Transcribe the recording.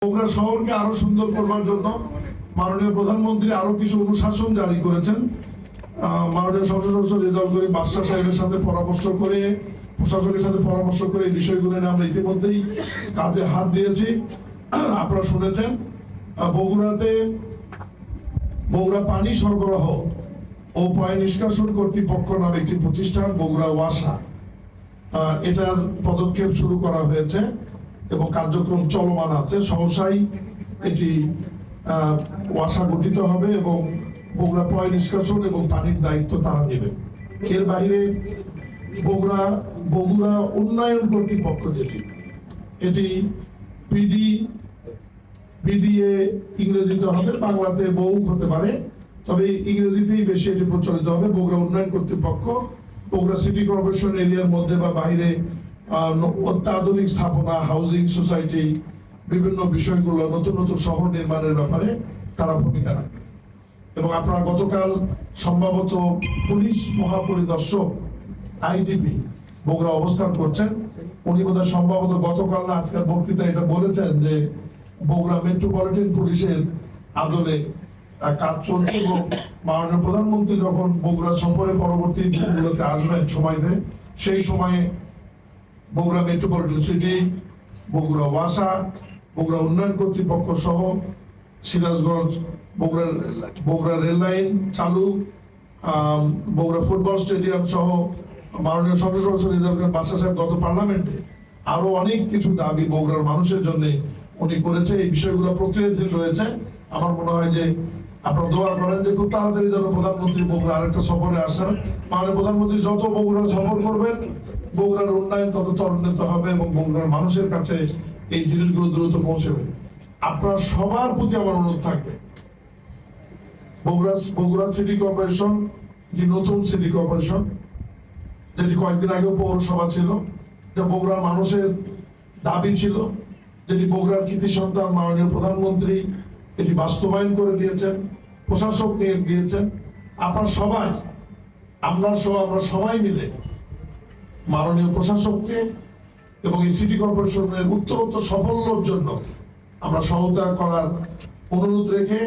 বগুড়া শহরকে আরো সুন্দর করবার জন্য মাননীয় প্রধানমন্ত্রী আরো কিছু অনুশাসন জারি করেছেন। মাননীয় সংসদ সদস্য রেজাউল করিম বাদশা সাহেবের সাথে পরামর্শ করে, প্রশাসকের সাথে পরামর্শ করে এই বিষয়গুলো নিয়ে আমরা ইতিমধ্যেই কাজে হাত দিয়েছি। আপনারা শুনেছেন বগুড়া পানি সরবরাহ ও পয় নিষ্কাশন কর্তৃপক্ষ নামে একটি প্রতিষ্ঠান বগুড়া ওয়াসা, এটার পদক্ষেপ শুরু করা হয়েছে এবং কার্যক্রম চলমান আছে। সহসাই এটি ওয়াসা গঠিত হবে এবং বগুড়া পয় নিষ্কাশন এবং পানির দায়িত্ব তারা নেবে। এর বাইরে বগুড়া উন্নয়ন কর্তৃপক্ষ এটি পিডিএ ইংরেজিতে হবে, বাংলাতে বউক হতে পারে, তবে ইংরেজিতেই বেশি এটি প্রচলিত হবে। বগুড়া উন্নয়ন কর্তৃপক্ষ বগুড়া সিটি কর্পোরেশন এরিয়ার মধ্যে বা বাইরে অত্যাধুনিক স্থাপনা, হাউজিং সোসাইটি, বিভিন্ন বিষয়গুলো, নতুন নতুন শহর নির্মাণের ব্যাপারে তারা ভূমিকা রাখবে। এবং আপনারা গতকাল সম্ভবত পুলিশ মহাপরিদর্শক আইজিপি বগুড়া অবস্থান করছেন, উনি বোধহয় সম্ভবত গতকাল না আজকের বক্তৃতা এটা বলেছেন যে বগুড়া মেট্রোপলিটন পুলিশের আদলে কাজ চলছে এবং মাননীয় প্রধানমন্ত্রী যখন বগুড়া সফরে পরবর্তী দিনগুলোতে আসবেন সময় দেয়, সেই সময়ে বগুড়া মেট্রোপলিটন সিটি, বগুড়া ওয়াসা, বগুড়া উন্নয়ন কর্তৃপক্ষ সহ সিরাজগঞ্জ, বগুড়া রেল লাইন চালু, বগুড়া ফুটবল স্টেডিয়াম সহ মাননীয় সংসদ সদস্য রেজাউল করিম বাদশা সাহেব গত পার্লামেন্টে আরো অনেক কিছু দাবি বগুড়ার মানুষের জন্য উনি করেছে। এই বিষয়গুলো প্রক্রিয়াধীন রয়েছে। আমার মনে হয় যে আপনারা দোয়া করেন যে খুব তাড়াতাড়ি যেন প্রধানমন্ত্রী বগুড়া আরেকটা সফরে আসেন। মানে প্রধানমন্ত্রী যত বগুড়া সফর করবেন, বগুড়ার উন্নয়ন তত ত্বরান্বিত হবে এবং বগুড়ার মানুষের কাছে এই জিনিসগুলো দ্রুত পৌঁছবে। আপনার সবার প্রতি আমার অনুরোধ থাকবে, বগুড়া সিটি কর্পোরেশন একটি নতুন সিটি কর্পোরেশন, যেটি কয়েকদিন আগেও পৌরসভা ছিল, এটা বগুড়ার মানুষের দাবি ছিল, যেটি বগুড়ার কৃতি সন্তান মাননীয় প্রধানমন্ত্রী এটি বাস্তবায়ন করে দিয়েছেন, প্রশাসক নিয়ে দিয়েছেন। আমরা সবাই মিলে মাননীয় প্রশাসককে এবং এই সিটি কর্পোরেশনের উত্তরোত্তর সাফল্যের জন্য আমরা সহায়তা করার অনুরোধ রেখে